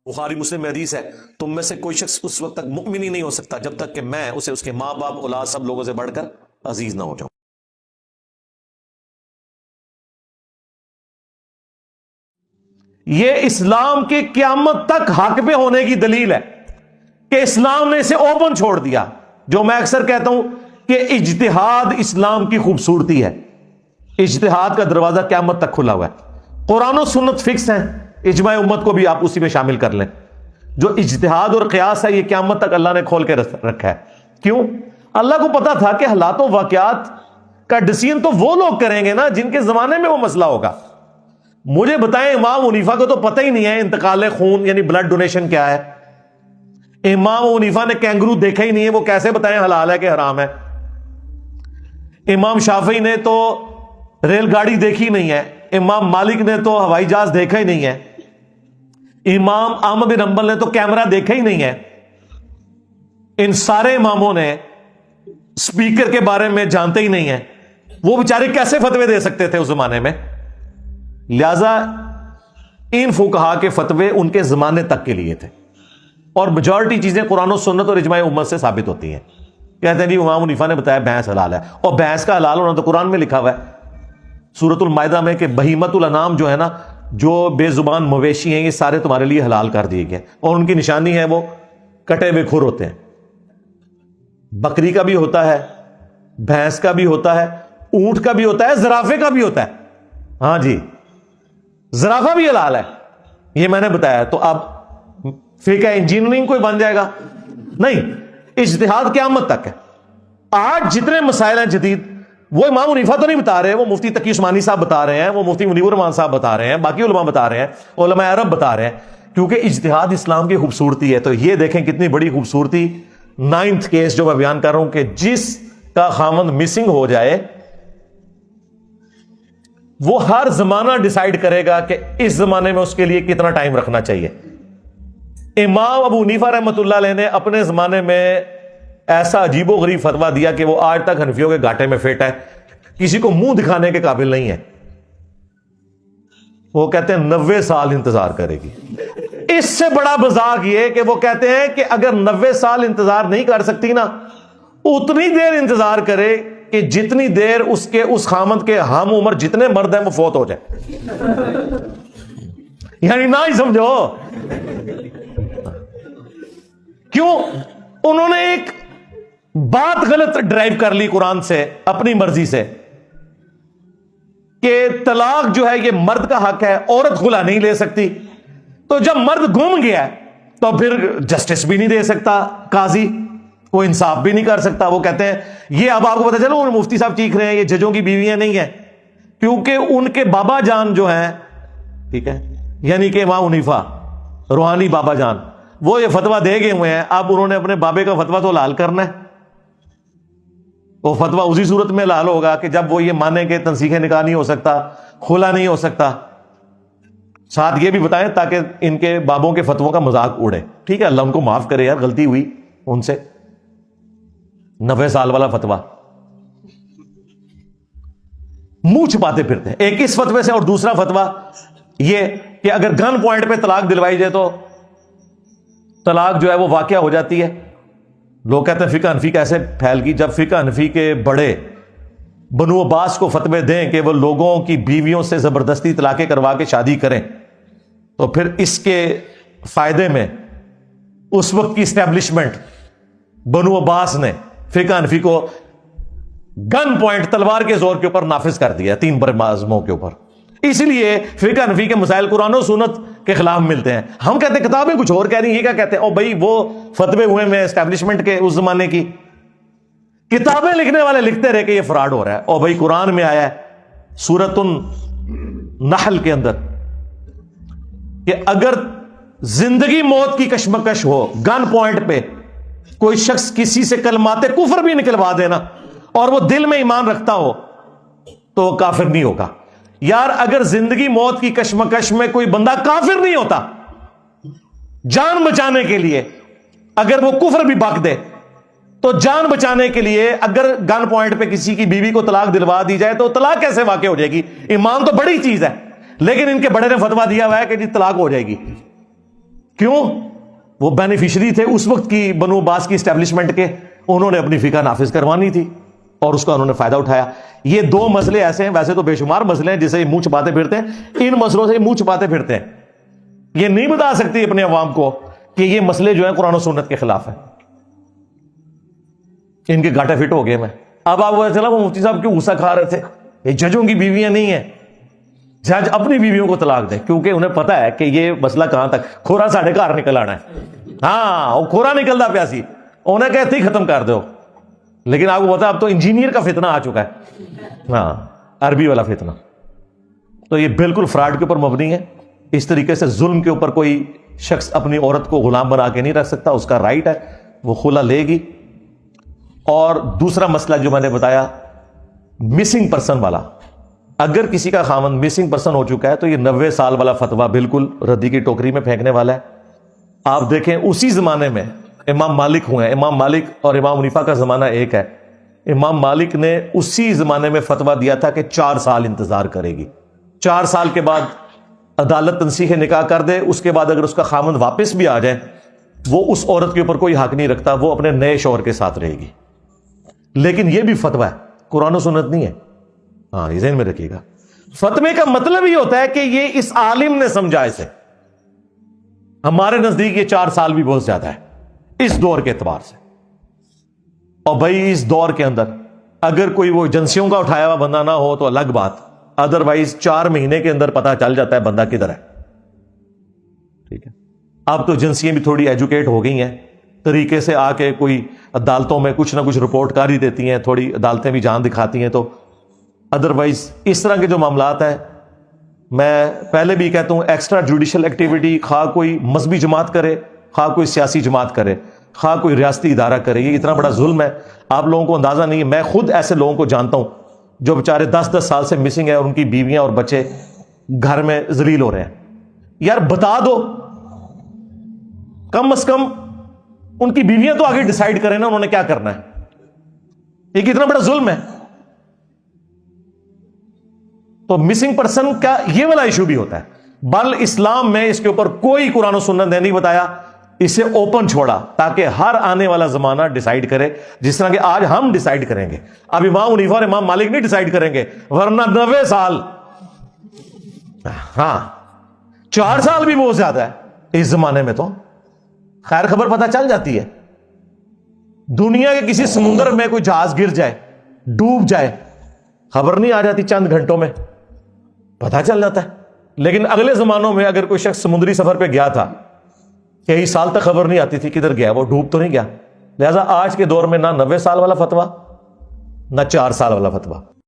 بخاری مسلم میں حدیث ہے، تم میں سے کوئی شخص اس وقت تک مؤمن ہی نہیں ہو سکتا جب تک کہ میں اسے اس کے ماں باپ اولاد سب لوگوں سے بڑھ کر عزیز نہ ہو جاؤں۔ یہ اسلام کے قیامت تک حق پہ ہونے کی دلیل ہے کہ اسلام نے اسے اوپن چھوڑ دیا۔ جو میں اکثر کہتا ہوں کہ اجتہاد اسلام کی خوبصورتی ہے، اجتہاد کا دروازہ قیامت تک کھلا ہوا ہے۔ قرآن و سنت فکس ہیں، اجماع امت کو بھی آپ اسی میں شامل کر لیں۔ جو اجتہاد اور قیاس ہے یہ قیامت تک اللہ نے کھول کے رکھا ہے۔ کیوں؟ اللہ کو پتا تھا کہ حالات و واقعات کا ڈیسیژن تو وہ لوگ کریں گے نا جن کے زمانے میں وہ مسئلہ ہوگا۔ مجھے بتائیں، امام حنیفہ کو تو پتہ ہی نہیں ہے انتقال خون یعنی بلڈ ڈونیشن کیا ہے۔ امام حنیفہ نے کینگرو دیکھا ہی نہیں ہے، وہ کیسے بتائیں حلال ہے کہ حرام ہے؟ امام شافعی نے تو ریل گاڑی دیکھی نہیں ہے، امام مالک نے تو ہوائی جہاز دیکھا ہی نہیں ہے، امام احمد بن حنبل نے تو کیمرہ دیکھا ہی نہیں ہے۔ ان سارے اماموں نے اسپیکر کے بارے میں جانتے ہی نہیں ہیں، وہ بیچارے کیسے فتوے دے سکتے تھے اس زمانے میں؟ لہذا ان فقہا کے فتوے ان کے زمانے تک کے لیے تھے، اور میجورٹی چیزیں قرآن و سنت اور اجماع امت سے ثابت ہوتی ہیں۔ کہتے ہیں جی امام حنیفہ نے بتایا بھینس حلال ہے، اور بھینس کا حلال ہونا تو قرآن میں لکھا ہوا ہے سورۃ المائدہ میں کہ بہیمۃ الانعام جو ہے نا، جو بے زبان مویشی ہیں، یہ سارے تمہارے لیے حلال کر دیے گئے، اور ان کی نشانی ہے وہ کٹے ہوئے کھر ہوتے ہیں۔ بکری کا بھی ہوتا ہے، بھینس کا بھی ہوتا ہے، اونٹ کا بھی ہوتا ہے، زرافے کا بھی ہوتا ہے۔ ہاں جی، زرافہ بھی حلال ہے، یہ میں نے بتایا۔ تو اب فقہ انجینئرنگ کوئی بن جائے گا؟ نہیں، اجتہاد قیامت تک ہے۔ آج جتنے مسائل ہیں جدید، وہ امام حنیفہ تو نہیں بتا رہے، وہ مفتی تقی عثمانی صاحب بتا رہے ہیں، وہ مفتی منیب الرحمان صاحب بتا رہے ہیں، باقی علماء بتا رہے ہیں، علماء عرب بتا رہے ہیں، کیونکہ اجتہاد اسلام کی خوبصورتی ہے۔ تو یہ دیکھیں کتنی بڑی خوبصورتی۔ 9th کیس جو میں بیان کر رہا ہوں کہ جس کا خامند مسنگ ہو جائے، وہ ہر زمانہ ڈیسائیڈ کرے گا کہ اس زمانے میں اس کے لیے کتنا ٹائم رکھنا چاہیے۔ امام ابو حنیفہ رحمۃ اللہ علیہ نے اپنے زمانے میں ایسا عجیب و غریب فتویٰ دیا کہ وہ آج تک حنفیوں کے گھاٹے میں فٹ ہے، کسی کو منہ دکھانے کے قابل نہیں ہے۔ وہ کہتے ہیں 90 سال انتظار کرے گی۔ اس سے بڑا مذاق یہ کہ وہ کہتے ہیں کہ اگر 90 سال انتظار نہیں کر سکتی نا، اتنی دیر انتظار کرے کہ جتنی دیر اس خامند کے ہم عمر جتنے مرد ہیں وہ فوت ہو جائے۔ یعنی نہ ہی سمجھو کیوں؟ انہوں نے ایک بات غلط ڈرائیو کر لی قرآن سے اپنی مرضی سے کہ طلاق جو ہے یہ مرد کا حق ہے، عورت خلا نہیں لے سکتی۔ تو جب مرد گم گیا تو پھر جسٹس بھی نہیں دے سکتا قاضی، وہ انصاف بھی نہیں کر سکتا۔ وہ کہتے ہیں یہ اب آپ کو پتہ چلو مفتی صاحب چیخ رہے ہیں یہ ججوں کی بیویاں نہیں ہیں، کیونکہ ان کے بابا جان جو ہیں، ٹھیک ہے، یعنی کہ امام حنیفہ روحانی بابا جان، وہ یہ فتویٰ دے گئے ہوئے ہیں۔ اب انہوں نے اپنے بابے کا فتویٰ تو حلال کرنا ہے، وہ فتویٰ اسی صورت میں حلال ہوگا کہ جب وہ یہ مانے کہ تنسیخ نکاح نہیں ہو سکتا، کھلا نہیں ہو سکتا۔ ساتھ یہ بھی بتائیں تاکہ ان کے بابوں کے فتووں کا مذاق اڑے۔ ٹھیک ہے، اللہ ان کو معاف کرے یار، غلطی ہوئی ان سے۔ 90 سال والا فتویٰ منہ چھپاتے پھرتے ہیں ایک اس فتوے سے، اور دوسرا فتویٰ یہ کہ اگر گن پوائنٹ پہ طلاق دلوائی جائے تو طلاق جو ہے وہ واقع ہو جاتی ہے۔ لوگ کہتے ہیں فقہ حنفی کیسے پھیل گئی؟ جب فقہ حنفی کے بڑے بنو عباس کو فتوے دیں کہ وہ لوگوں کی بیویوں سے زبردستی طلاقیں کروا کے شادی کریں، تو پھر اس کے فائدے میں اس وقت کی اسٹیبلشمنٹ بنو عباس نے فقہ حنفی کو گن پوائنٹ تلوار کے زور کے اوپر نافذ کر دیا 3 برمازموں کے اوپر۔ اس لیے فقہ حنفی کے مسائل قرآن و سنت کے خلاف ملتے ہیں۔ ہم کہتے ہیں کتابیں کچھ اور کہہ رہی ہیں، یہ کیا کہتے ہیں؟ او بھائی وہ فتوے ہوئے میں اسٹیبلشمنٹ کے اس زمانے کی کتابیں لکھنے والے لکھتے رہے کہ یہ فراڈ ہو رہا ہے۔ او بھائی قرآن میں آیا ہے سورۃ النحل کے اندر کہ اگر زندگی موت کی کشمکش ہو، گن پوائنٹ پہ کوئی شخص کسی سے کلمات کفر بھی نکلوا دینا اور وہ دل میں ایمان رکھتا ہو تو وہ کافر نہیں ہوگا۔ یار اگر زندگی موت کی کشمکش میں کوئی بندہ کافر نہیں ہوتا، جان بچانے کے لیے اگر وہ کفر بھی بک دے تو جان بچانے کے لیے اگر گن پوائنٹ پہ کسی کی بیوی کو طلاق دلوا دی جائے تو طلاق کیسے واقع ہو جائے گی؟ ایمان تو بڑی چیز ہے، لیکن ان کے بڑے نے فتویٰ دیا ہوا ہے کہ جی طلاق ہو جائے گی۔ کیوں؟ وہ بینیفیشری تھے اس وقت کی بنو عباس کی اسٹیبلشمنٹ کے، انہوں نے اپنی فقہ نافذ کروانی تھی اور اس کا انہوں نے فائدہ اٹھایا. یہ دو مسئلے ایسے ہیں، ویسے تو بے شمار مسئلے ہیں جسے یہ منہ چھپاتے پھرتے ہیں، ان مسئلوں سے منہ چھپاتے پھرتے ہیں. یہ نہیں بتا سکتی اپنے عوام کو کہ یہ مسئلے جو ہیں قرآن و سنت کے خلاف ہیں. ان کے گاٹا فٹ ہو گئے. میں اب آپ کو چلا وہ مفتی صاحب کیوں غصہ کھا رہے تھے؟ یہ ججوں کی بیویاں نہیں ہیں، جج اپنی بیویوں کو طلاق دیں، کیونکہ انہیں پتا ہے کہ یہ مسئلہ کہاں تک کھورا ساڑھے گھر نکل آنا ہے. ہاں وہ کھورا نکلتا پیاسی، انہیں کہتے ہی ختم کر دو. لیکن آپ کو پتا اب تو انجینئر کا فتنہ آ چکا ہے، ہاں عربی والا فتنہ. تو یہ بالکل فراڈ کے اوپر مبنی ہے. اس طریقے سے ظلم کے اوپر کوئی شخص اپنی عورت کو غلام بنا کے نہیں رکھ سکتا، اس کا رائٹ ہے، وہ خلا لے گی. اور دوسرا مسئلہ جو میں نے بتایا مسنگ پرسن والا، اگر کسی کا خاوند مسنگ پرسن ہو چکا ہے تو یہ 90 سال والا فتویٰ بالکل ردی کی ٹوکری میں پھینکنے والا ہے. آپ دیکھیں اسی زمانے میں امام مالک ہوئے ہیں، امام مالک اور امام حنیفہ کا زمانہ ایک ہے. امام مالک نے اسی زمانے میں فتویٰ دیا تھا کہ 4 سال انتظار کرے گی، 4 سال کے بعد عدالت تنسیخ نکاح کر دے، اس کے بعد اگر اس کا خاوند واپس بھی آ جائے وہ اس عورت کے اوپر کوئی حق نہیں رکھتا، وہ اپنے نئے شوہر کے ساتھ رہے گی. لیکن یہ بھی فتویٰ ہے، قرآن و سنت نہیں ہے. ہاں یہ ذہن میں رکھیے گا. فتوے کا مطلب یہ ہوتا ہے کہ یہ اس عالم نے سمجھا اسے. ہمارے نزدیک یہ 4 سال بھی بہت زیادہ ہے اس دور کے اعتبار سے. اور بھائی اس دور کے اندر اگر کوئی وہ ایجنسیوں کا اٹھایا ہوا بندہ نہ ہو تو الگ بات، ادروائز 4 مہینے کے اندر پتا چل جاتا ہے بندہ کدھر ہے. ٹھیک ہے، اب تو ایجنسیاں بھی تھوڑی ایجوکیٹ ہو گئی ہیں، طریقے سے آ کے کوئی عدالتوں میں کچھ نہ کچھ رپورٹ کاری دیتی ہیں، تھوڑی عدالتیں بھی جان دکھاتی ہیں. تو ادروائز اس طرح کے جو معاملات ہیں، میں پہلے بھی کہتا ہوں ایکسٹرا جوڈیشل ایکٹیویٹی خواہ کوئی مذہبی جماعت کرے، خواہ کوئی سیاسی جماعت کرے، خواہ کوئی ریاستی ادارہ کرے، یہ اتنا بڑا ظلم ہے آپ لوگوں کو اندازہ نہیں ہے. میں خود ایسے لوگوں کو جانتا ہوں جو بیچارے 10 سال سے مسنگ ہے اور ان کی بیویاں اور بچے گھر میں ذلیل ہو رہے ہیں. یار بتا دو، کم از کم ان کی بیویاں تو آگے ڈیسائیڈ کریں نا انہوں نے کیا کرنا ہے. یہ کتنا بڑا ظلم ہے. تو مسنگ پرسن کا یہ والا ایشو بھی ہوتا ہے. بل اسلام میں اس کے اوپر کوئی قرآن و سنت نے نہیں بتایا، اسے اوپن چھوڑا تاکہ ہر آنے والا زمانہ ڈیسائیڈ کرے، جس طرح کہ آج ہم ڈیسائیڈ کریں گے. اب امام حنیفہ اور امام مالک نہیں ڈیسائیڈ کریں گے، ورنہ 90 سال، ہاں 4 سال بھی بہت زیادہ ہے اس زمانے میں. تو خیر خبر پتہ چل جاتی ہے. دنیا کے کسی سمندر میں کوئی جہاز گر جائے، ڈوب جائے، خبر نہیں آ جاتی، چند گھنٹوں میں پتہ چل جاتا ہے. لیکن اگلے زمانوں میں اگر کوئی شخص سمندری سفر پہ گیا تھا، کئی سال تک خبر نہیں آتی تھی کدھر گیا، وہ ڈوب تو نہیں گیا. لہذا آج کے دور میں نہ 90 سال والا فتویٰ نہ 4 سال والا فتویٰ.